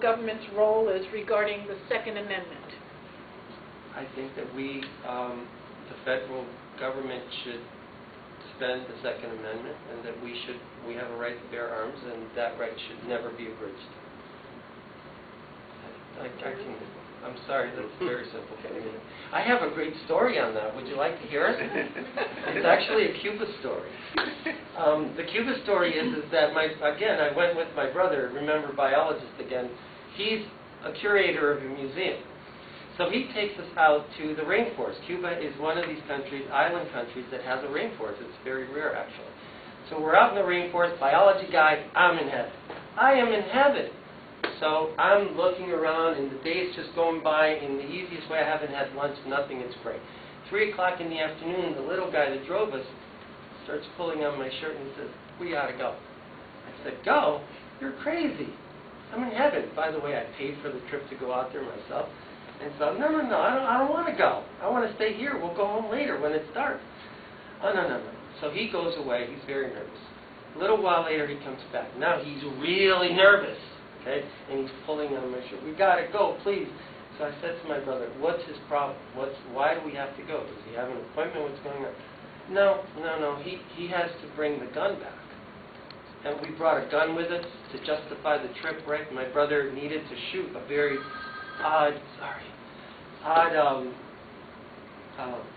government's role is regarding the Second Amendment? I think that the federal government should defend the Second Amendment, and that we have a right to bear arms, and that right should never be abridged. I'm sorry, that's very simple for me. I have a great story on that. Would you like to hear it? It's actually a Cuba story. The Cuba story is that, again, I went with my brother, remember, biologist again. He's a curator of a museum. So he takes us out to the rainforest. Cuba is one of these countries, island countries, that has a rainforest. It's very rare, actually. So we're out in the rainforest, biology guy, I'm in heaven. I am in heaven. So I'm looking around, and the day's just going by in the easiest way. I haven't had lunch, nothing, it's great. 3 o'clock in the afternoon, the little guy that drove us starts pulling on my shirt and he says, "We ought to go." I said, "Go? You're crazy. I'm in heaven." By the way, I paid for the trip to go out there myself. And so, no, I don't want to go. I want to stay here. We'll go home later when it's dark. Oh, no. So he goes away. He's very nervous. A little while later, he comes back. Now he's really nervous, okay? And he's pulling on my shirt. "We got to go, please." So I said to my brother, "What's his problem? Why do we have to go? Does he have an appointment? What's going on?" No. He has to bring the gun back. And we brought a gun with us to justify the trip, right? My brother needed to shoot a very odd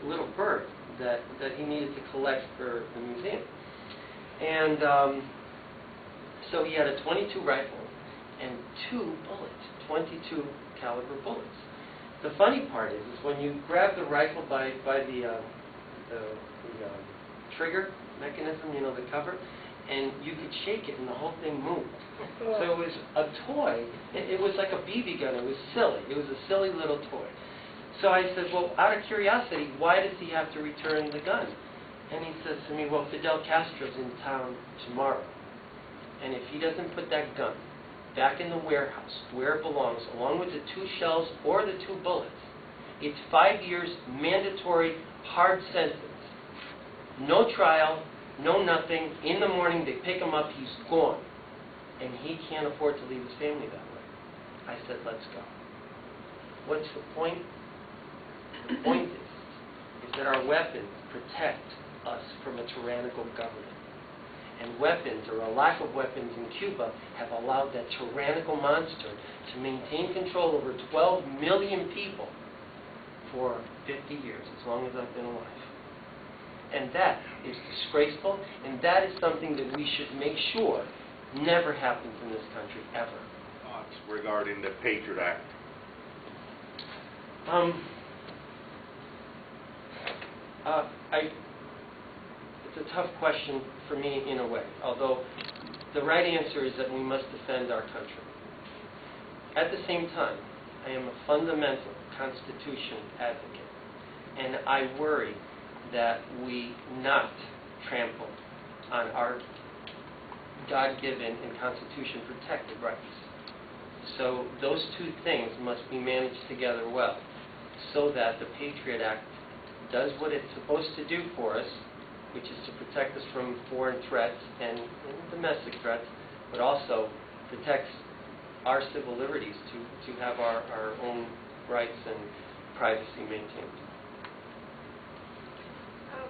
little bird that he needed to collect for the museum. And so he had a .22 rifle and 2 bullets, .22 caliber bullets. The funny part is when you grab the rifle by the trigger mechanism, you know, the cover, and you could shake it and the whole thing moved. So it was a toy. It was like a BB gun. It was silly. It was a silly little toy. So I said, "Well, out of curiosity, why does he have to return the gun?" And he says to me, "Well, Fidel Castro's in town tomorrow. And if he doesn't put that gun back in the warehouse where it belongs, along with the 2 shells or the 2 bullets, it's 5 years mandatory hard sentence. No trial, no nothing. In the morning, they pick him up, he's gone. And he can't afford to leave his family that way." I said, "Let's go." What's the point? The point is that our weapons protect us from a tyrannical government. And weapons, or a lack of weapons in Cuba, have allowed that tyrannical monster to maintain control over 12 million people for 50 years, as long as I've been alive. And that is disgraceful, and that is something that we should make sure never happens in this country, ever. Thoughts regarding the Patriot Act? It's a tough question for me in a way, although the right answer is that we must defend our country. At the same time, I am a fundamental Constitution advocate, and I worry that we not trample on our God-given and Constitution-protected rights. So those 2 things must be managed together well, so that the Patriot Act does what it's supposed to do for us, which is to protect us from foreign threats and domestic threats, but also protects our civil liberties to have our own rights and privacy maintained.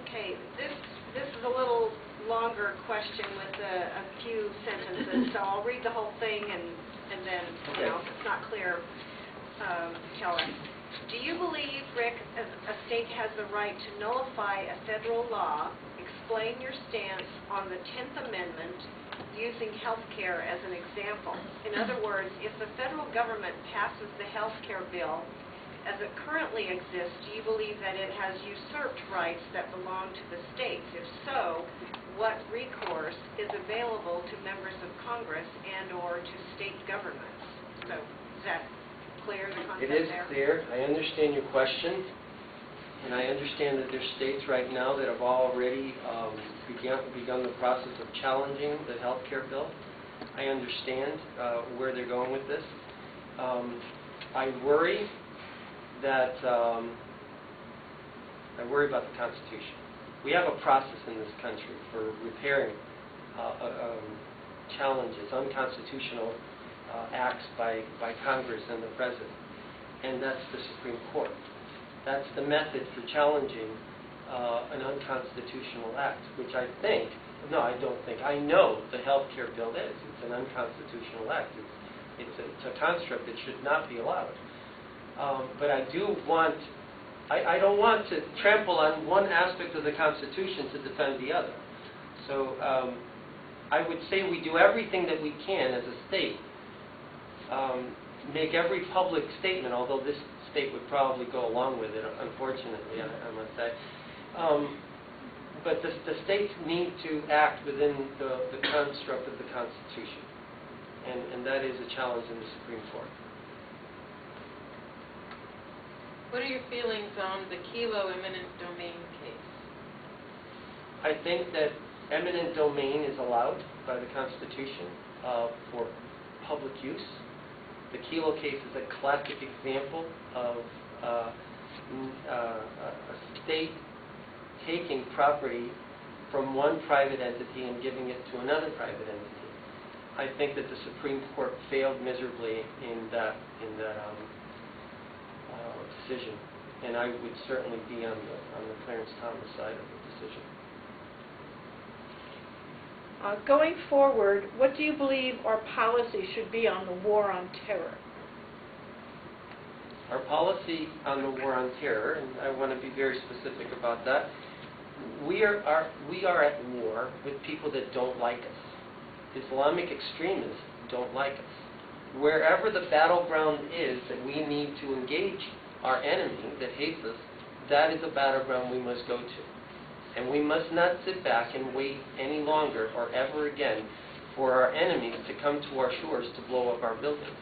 Okay, this is a little longer question with a few sentences, so I'll read the whole thing and then, you know, if it's not clear, tell us. Do you believe, Rick, a state has the right to nullify a federal law? Explain your stance on the 10th Amendment using health care as an example. In other words, if the federal government passes the health care bill as it currently exists, do you believe that it has usurped rights that belong to the states? If so, what recourse is available to members of Congress and or to state governments? So, is that clear, the concept there? It is clear. I understand your question, and I understand that there's states right now that have already begun the process of challenging the health care bill. I understand where they're going with this. I worry about the Constitution. We have a process in this country for repairing challenges, unconstitutional acts by Congress and the President, and that's the Supreme Court. That's the method for challenging an unconstitutional act, which I know the health care bill is. It's an unconstitutional act. It's a construct that should not be allowed. But I don't want to trample on one aspect of the Constitution to defend the other. So I would say we do everything that we can as a state, make every public statement, although this state would probably go along with it, unfortunately, I must say. But the states need to act within the construct of the Constitution. And that is a challenge in the Supreme Court. What are your feelings on the Kelo eminent domain case? I think that eminent domain is allowed by the Constitution for public use. The Kelo case is a classic example of a state taking property from one private entity and giving it to another private entity. I think that the Supreme Court failed miserably in that decision, and I would certainly be on the Clarence Thomas side of the decision. Going forward, what do you believe our policy should be on the war on terror? Our policy on the war on terror, and I want to be very specific about that, we are at war with people that don't like us. Islamic extremists don't like us. Wherever the battleground is that we need to engage our enemy that hates us, that is a battleground we must go to. And we must not sit back and wait any longer or ever again for our enemies to come to our shores to blow up our buildings.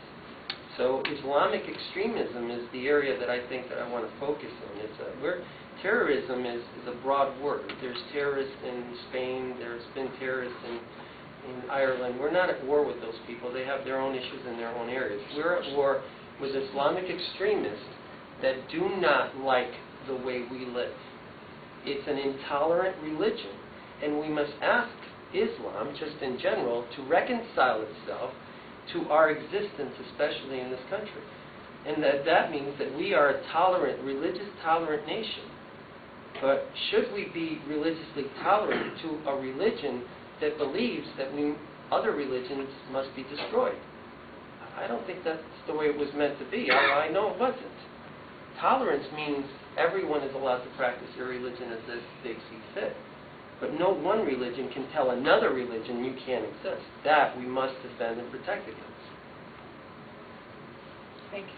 So Islamic extremism is the area that I think that I want to focus on. Terrorism is a broad word. There's terrorists in Spain. There's been terrorists in Ireland. We're not at war with those people. They have their own issues in their own areas. We're at war with Islamic extremists that do not like the way we live. It's an intolerant religion, and we must ask Islam, just in general, to reconcile itself to our existence, especially in this country. And that means that we are a tolerant, religious tolerant nation. But should we be religiously tolerant to a religion that believes that other religions must be destroyed? I don't think that's the way it was meant to be. I know it wasn't. Tolerance means everyone is allowed to practice their religion as they see fit. But no one religion can tell another religion you can't exist. That we must defend and protect against. Thank you.